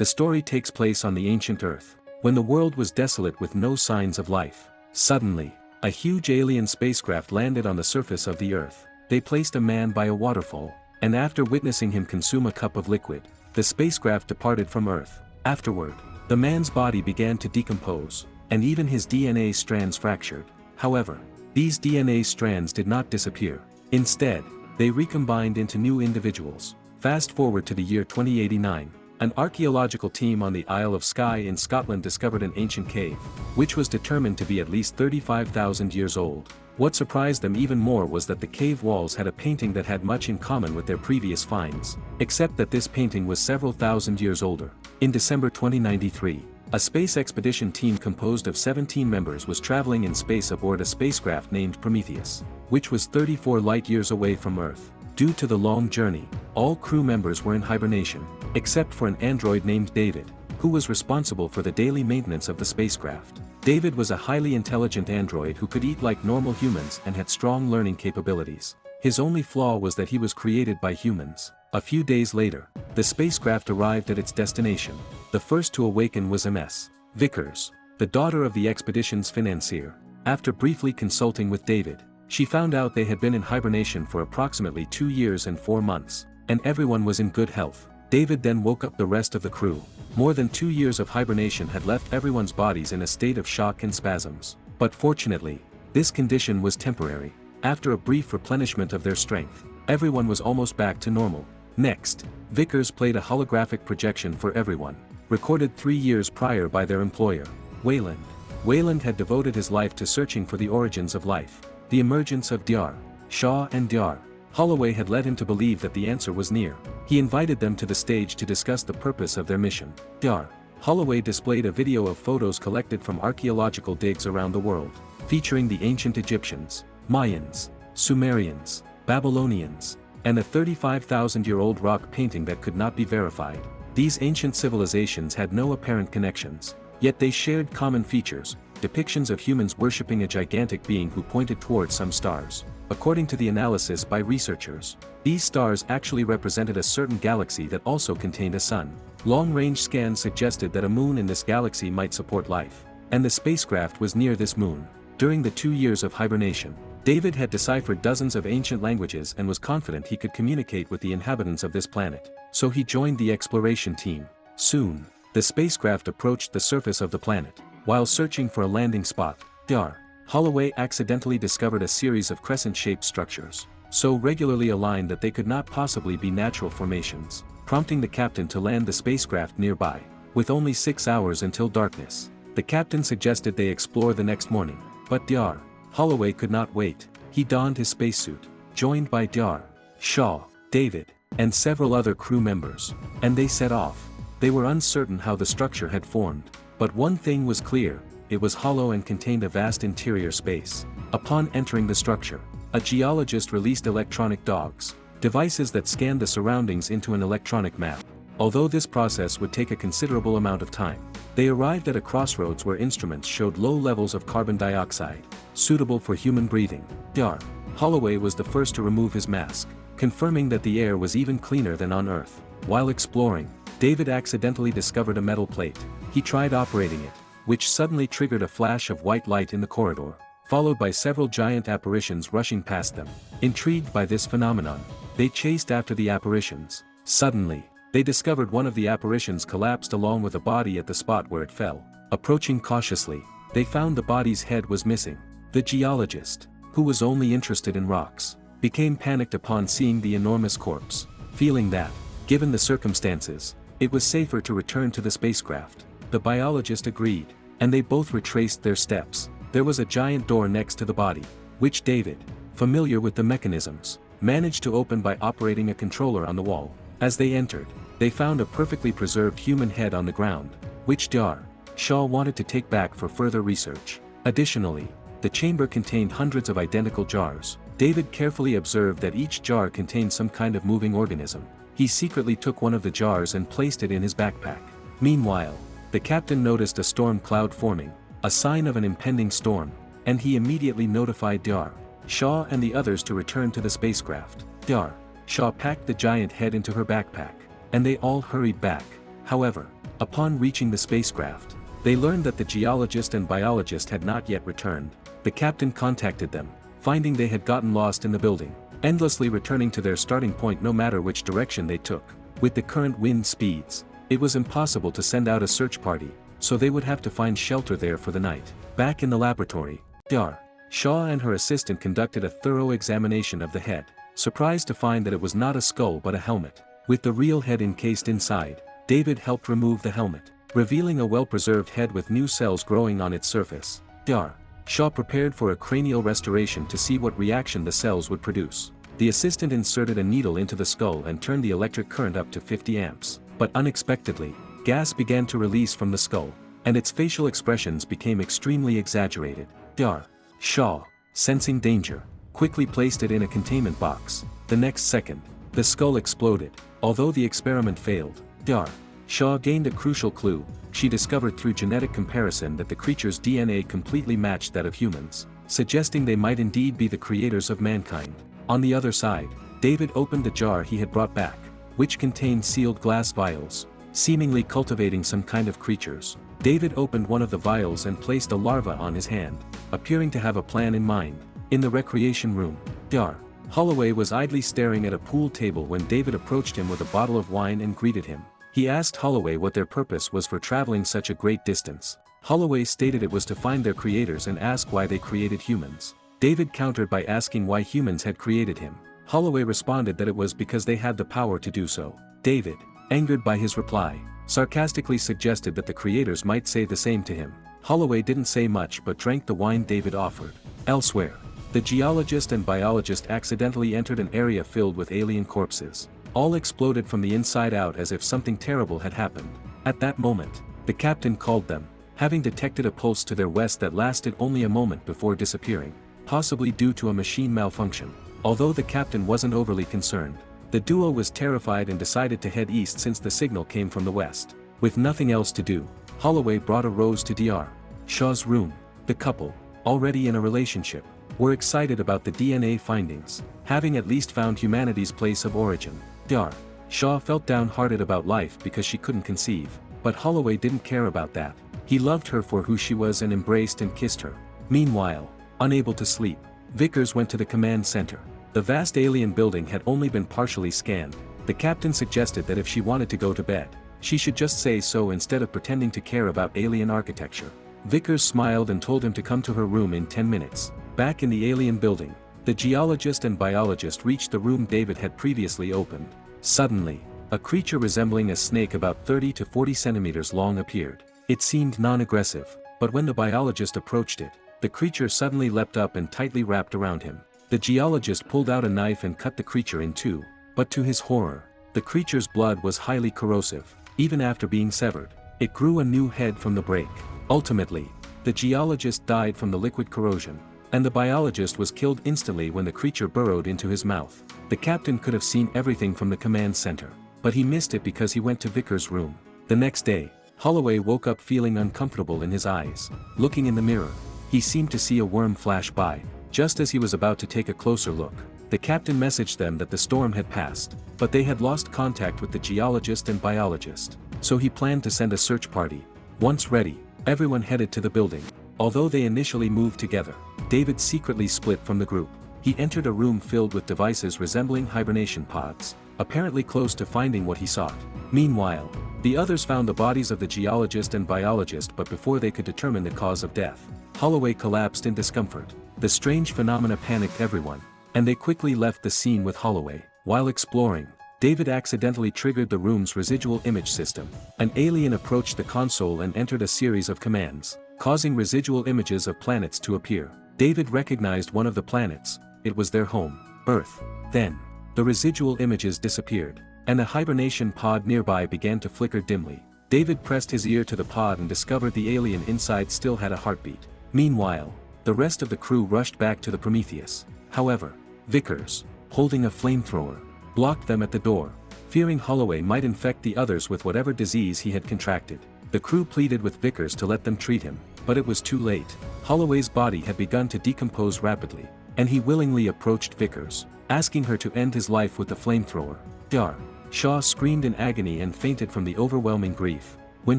The story takes place on the ancient Earth, when the world was desolate with no signs of life. Suddenly, a huge alien spacecraft landed on the surface of the Earth. They placed a man by a waterfall, and after witnessing him consume a cup of liquid, the spacecraft departed from Earth. Afterward, the man's body began to decompose, and even his DNA strands fractured. However, these DNA strands did not disappear. Instead, they recombined into new individuals. Fast forward to the year 2089, an archaeological team on the Isle of Skye in Scotland discovered an ancient cave, which was determined to be at least 35,000 years old. What surprised them even more was that the cave walls had a painting that had much in common with their previous finds, except that this painting was several thousand years older. In December 2093, a space expedition team composed of 17 members was traveling in space aboard a spacecraft named Prometheus, which was 34 light-years away from Earth. Due to the long journey, all crew members were in hibernation, except for an android named David, who was responsible for the daily maintenance of the spacecraft. David was a highly intelligent android who could eat like normal humans and had strong learning capabilities. His only flaw was that he was created by humans. A few days later, the spacecraft arrived at its destination. The first to awaken was Ms. Vickers, the daughter of the expedition's financier. After briefly consulting with David, she found out they had been in hibernation for approximately 2 years and 4 months, and everyone was in good health. David then woke up the rest of the crew. More than 2 years of hibernation had left everyone's bodies in a state of shock and spasms. But fortunately, this condition was temporary. After a brief replenishment of their strength, everyone was almost back to normal. Next, Vickers played a holographic projection for everyone, recorded 3 years prior by their employer, Wayland. Wayland had devoted his life to searching for the origins of life. The emergence of Dr. Shaw and Dr. Holloway had led him to believe that the answer was near. He invited them to the stage to discuss the purpose of their mission. Dr. Holloway displayed a video of photos collected from archaeological digs around the world, featuring the ancient Egyptians, Mayans, Sumerians, Babylonians, and a 35,000-year-old rock painting that could not be verified. These ancient civilizations had no apparent connections, yet they shared common features, depictions of humans worshipping a gigantic being who pointed towards some stars. According to the analysis by researchers, these stars actually represented a certain galaxy that also contained a sun. Long-range scans suggested that a moon in this galaxy might support life, and the spacecraft was near this moon. During the 2 years of hibernation, David had deciphered dozens of ancient languages and was confident he could communicate with the inhabitants of this planet, so he joined the exploration team. Soon, the spacecraft approached the surface of the planet. While searching for a landing spot, Dr. Holloway accidentally discovered a series of crescent-shaped structures, so regularly aligned that they could not possibly be natural formations, prompting the captain to land the spacecraft nearby. With only 6 hours until darkness, the captain suggested they explore the next morning, but Dr. Holloway could not wait. He donned his spacesuit, joined by Dr. Shaw, David, and several other crew members, and they set off. They were uncertain how the structure had formed, but one thing was clear: it was hollow and contained a vast interior space. Upon entering the structure, a geologist released electronic dogs, devices that scanned the surroundings into an electronic map. Although this process would take a considerable amount of time, they arrived at a crossroads where instruments showed low levels of carbon dioxide, suitable for human breathing. Dr. Holloway was the first to remove his mask, confirming that the air was even cleaner than on Earth. While exploring, David accidentally discovered a metal plate. He tried operating it, which suddenly triggered a flash of white light in the corridor, followed by several giant apparitions rushing past them. Intrigued by this phenomenon, they chased after the apparitions. Suddenly, they discovered one of the apparitions collapsed along with a body at the spot where it fell. Approaching cautiously, they found the body's head was missing. The geologist, who was only interested in rocks, became panicked upon seeing the enormous corpse, feeling that, given the circumstances, it was safer to return to the spacecraft. The biologist agreed, and they both retraced their steps. There was a giant door next to the body, which David, familiar with the mechanisms, managed to open by operating a controller on the wall. As they entered, they found a perfectly preserved human head on the ground, which Dr. Shaw wanted to take back for further research. Additionally, the chamber contained hundreds of identical jars. David carefully observed that each jar contained some kind of moving organism. He secretly took one of the jars and placed it in his backpack. Meanwhile, the captain noticed a storm cloud forming, a sign of an impending storm, and he immediately notified Dr. Shaw and the others to return to the spacecraft. Dr. Shaw packed the giant head into her backpack, and they all hurried back. However, Upon reaching the spacecraft, they learned that the geologist and biologist had not yet returned. The captain contacted them, finding they had gotten lost in the building, endlessly returning to their starting point no matter which direction they took. With the current wind speeds, it was impossible to send out a search party, so they would have to find shelter there for the night. Back in the laboratory, Dr. Shaw and her assistant conducted a thorough examination of the head, surprised to find that it was not a skull but a helmet. With the real head encased inside, David helped remove the helmet, revealing a well-preserved head with new cells growing on its surface. Dr. Shaw prepared for a cranial restoration to see what reaction the cells would produce. The assistant inserted a needle into the skull and turned the electric current up to 50 amps. But unexpectedly, gas began to release from the skull, and its facial expressions became extremely exaggerated. Dr. Shaw, sensing danger, quickly placed it in a containment box. The next second, the skull exploded. Although the experiment failed, Dr. Shaw gained a crucial clue. She discovered through genetic comparison that the creature's DNA completely matched that of humans, suggesting they might indeed be the creators of mankind. On the other side, David opened the jar he had brought back, which contained sealed glass vials, seemingly cultivating some kind of creatures. David opened one of the vials and placed a larva on his hand, appearing to have a plan in mind. In the recreation room, Dr. Holloway was idly staring at a pool table when David approached him with a bottle of wine and greeted him. He asked Holloway what their purpose was for traveling such a great distance. Holloway stated it was to find their creators and ask why they created humans. David countered by asking why humans had created him. Holloway responded that it was because they had the power to do so. David, angered by his reply, sarcastically suggested that the creators might say the same to him. Holloway didn't say much but drank the wine David offered. Elsewhere, the geologist and biologist accidentally entered an area filled with alien corpses. All exploded from the inside out as if something terrible had happened. At that moment, the captain called them, having detected a pulse to their west that lasted only a moment before disappearing, possibly due to a machine malfunction. Although the captain wasn't overly concerned, the duo was terrified and decided to head east since the signal came from the west. With nothing else to do, Holloway brought a rose to Dr. Shaw's room. The couple, already in a relationship, were excited about the DNA findings, having at least found humanity's place of origin. Dr. Shaw felt downhearted about life because she couldn't conceive, but Holloway didn't care about that. He loved her for who she was and embraced and kissed her. Meanwhile, unable to sleep, Vickers went to the command center. The vast alien building had only been partially scanned. The captain suggested that if she wanted to go to bed, she should just say so instead of pretending to care about alien architecture. Vickers smiled and told him to come to her room in 10 minutes. Back in the alien building, the geologist and biologist reached the room David had previously opened. Suddenly, a creature resembling a snake about 30 to 40 centimeters long appeared. It seemed non-aggressive, but when the biologist approached it, the creature suddenly leapt up and tightly wrapped around him. The geologist pulled out a knife and cut the creature in two, but to his horror, the creature's blood was highly corrosive. Even after being severed, it grew a new head from the break. Ultimately, the geologist died from the liquid corrosion, and the biologist was killed instantly when the creature burrowed into his mouth. The captain could have seen everything from the command center, but he missed it because he went to Vickers' room. The next day, Holloway woke up feeling uncomfortable in his eyes. Looking in the mirror, he seemed to see a worm flash by. Just as he was about to take a closer look, the captain messaged them that the storm had passed, but they had lost contact with the geologist and biologist. So he planned to send a search party. Once ready, everyone headed to the building. Although they initially moved together, David secretly split from the group. He entered a room filled with devices resembling hibernation pods, apparently close to finding what he sought. Meanwhile, the others found the bodies of the geologist and biologist, but before they could determine the cause of death, Holloway collapsed in discomfort. The strange phenomena panicked everyone, and they quickly left the scene with Holloway. While exploring, David accidentally triggered the room's residual image system. An alien approached the console and entered a series of commands, causing residual images of planets to appear. David recognized one of the planets. It was their home, Earth. Then, the residual images disappeared, and the hibernation pod nearby began to flicker dimly. David pressed his ear to the pod and discovered the alien inside still had a heartbeat. Meanwhile, the rest of the crew rushed back to the Prometheus. However, Vickers, holding a flamethrower, blocked them at the door, fearing Holloway might infect the others with whatever disease he had contracted. The crew pleaded with Vickers to let them treat him, but it was too late. Holloway's body had begun to decompose rapidly, and he willingly approached Vickers, asking her to end his life with the flamethrower. Dr. Shaw screamed in agony and fainted from the overwhelming grief. When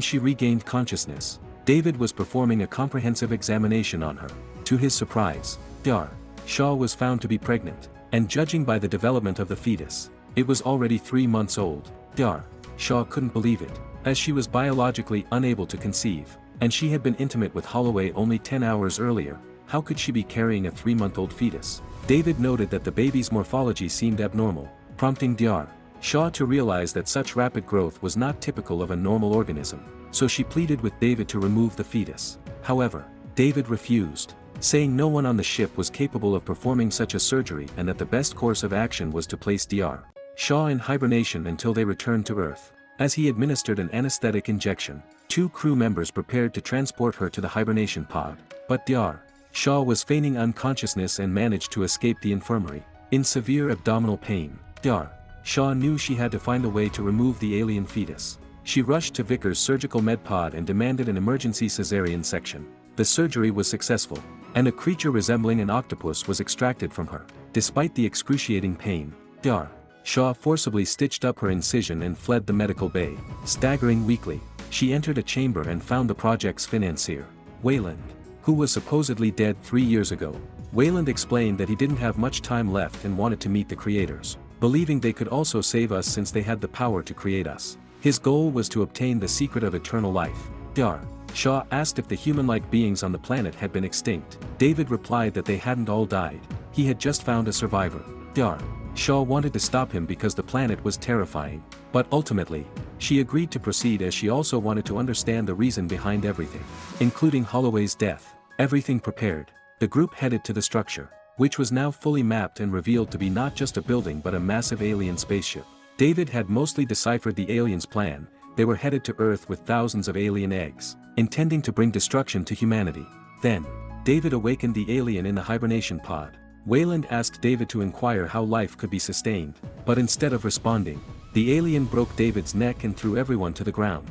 she regained consciousness, David was performing a comprehensive examination on her. To his surprise, Shaw was found to be pregnant, and judging by the development of the fetus, it was already 3 months old. Shaw couldn't believe it, as she was biologically unable to conceive, and she had been intimate with Holloway only 10 hours earlier. How could she be carrying a 3-month-old fetus? David noted that the baby's morphology seemed abnormal, prompting Shaw to realize that such rapid growth was not typical of a normal organism, so she pleaded with David to remove the fetus. However, David refused, saying no one on the ship was capable of performing such a surgery and that the best course of action was to place Shaw in hibernation until they returned to Earth. As he administered an anesthetic injection, 2 crew members prepared to transport her to the hibernation pod, but Shaw was feigning unconsciousness and managed to escape the infirmary. In severe abdominal pain, Shaw knew she had to find a way to remove the alien fetus. She rushed to Vickers' surgical med pod and demanded an emergency cesarean section. The surgery was successful, and a creature resembling an octopus was extracted from her. Despite the excruciating pain, Shaw forcibly stitched up her incision and fled the medical bay. Staggering weakly, she entered a chamber and found the project's financier, Wayland, who was supposedly dead 3 years ago. Wayland explained that he didn't have much time left and wanted to meet the creators, believing they could also save us since they had the power to create us. His goal was to obtain the secret of eternal life. Shaw asked if the human-like beings on the planet had been extinct. David replied that they hadn't all died. He had just found a survivor. Shaw wanted to stop him because the planet was terrifying, but ultimately, she agreed to proceed as she also wanted to understand the reason behind everything, including Holloway's death. Everything prepared, the group headed to the structure, which was now fully mapped and revealed to be not just a building but a massive alien spaceship. David had mostly deciphered the aliens' plan. They were headed to Earth with thousands of alien eggs, intending to bring destruction to humanity. Then, David awakened the alien in the hibernation pod. Wayland asked David to inquire how life could be sustained, but instead of responding, the alien broke David's neck and threw everyone to the ground.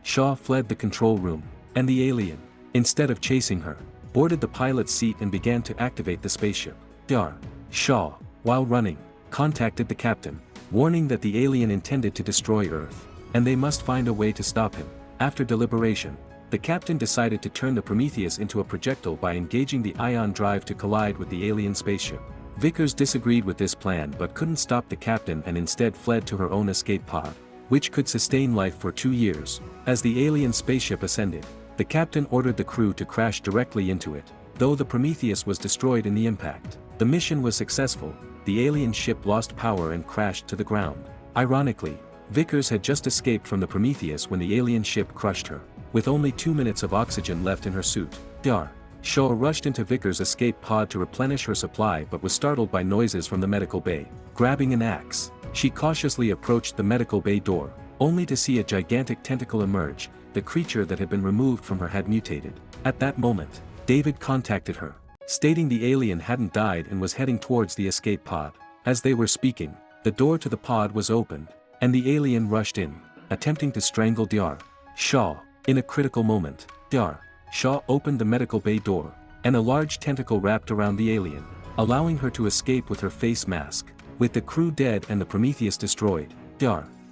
Shaw fled the control room, and the alien, instead of chasing her, boarded the pilot's seat and began to activate the spaceship. Shaw, while running, contacted the captain, warning that the alien intended to destroy Earth, and they must find a way to stop him. After deliberation, the captain decided to turn the Prometheus into a projectile by engaging the ion drive to collide with the alien spaceship. Vickers disagreed with this plan but couldn't stop the captain and instead fled to her own escape pod, which could sustain life for 2 years. As the alien spaceship ascended, the captain ordered the crew to crash directly into it. Though the Prometheus was destroyed in the impact, the mission was successful. The alien ship lost power and crashed to the ground. Ironically, Vickers had just escaped from the Prometheus when the alien ship crushed her. With only 2 minutes of oxygen left in her suit, Shaw rushed into Vickers' escape pod to replenish her supply but was startled by noises from the medical bay. Grabbing an axe, she cautiously approached the medical bay door, only to see a gigantic tentacle emerge. The creature that had been removed from her had mutated. At that moment, David contacted her, stating the alien hadn't died and was heading towards the escape pod. As they were speaking, the door to the pod was opened, and the alien rushed in, attempting to strangle Shaw. In a critical moment, Shaw opened the medical bay door, and a large tentacle wrapped around the alien, allowing her to escape with her face mask. With the crew dead and the Prometheus destroyed,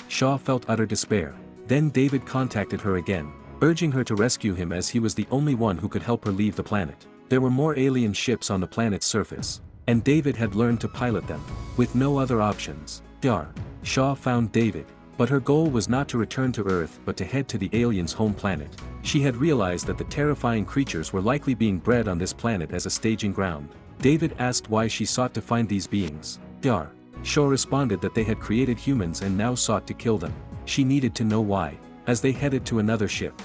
Shaw felt utter despair. Then David contacted her again, urging her to rescue him as he was the only one who could help her leave the planet. There were more alien ships on the planet's surface, and David had learned to pilot them. With no other options, Shaw found David, but her goal was not to return to Earth but to head to the aliens' home planet. She had realized that the terrifying creatures were likely being bred on this planet as a staging ground. David asked why she sought to find these beings. Shaw responded that they had created humans and now sought to kill them. She needed to know why. As they headed to another ship,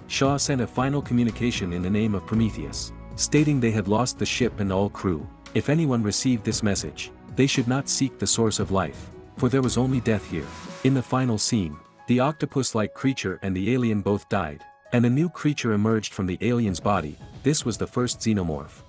Shaw sent a final communication in the name of Prometheus, stating they had lost the ship and all crew. If anyone received this message, they should not seek the source of life, for there was only death here. In the final scene, the octopus-like creature and the alien both died, and a new creature emerged from the alien's body. This was the first xenomorph.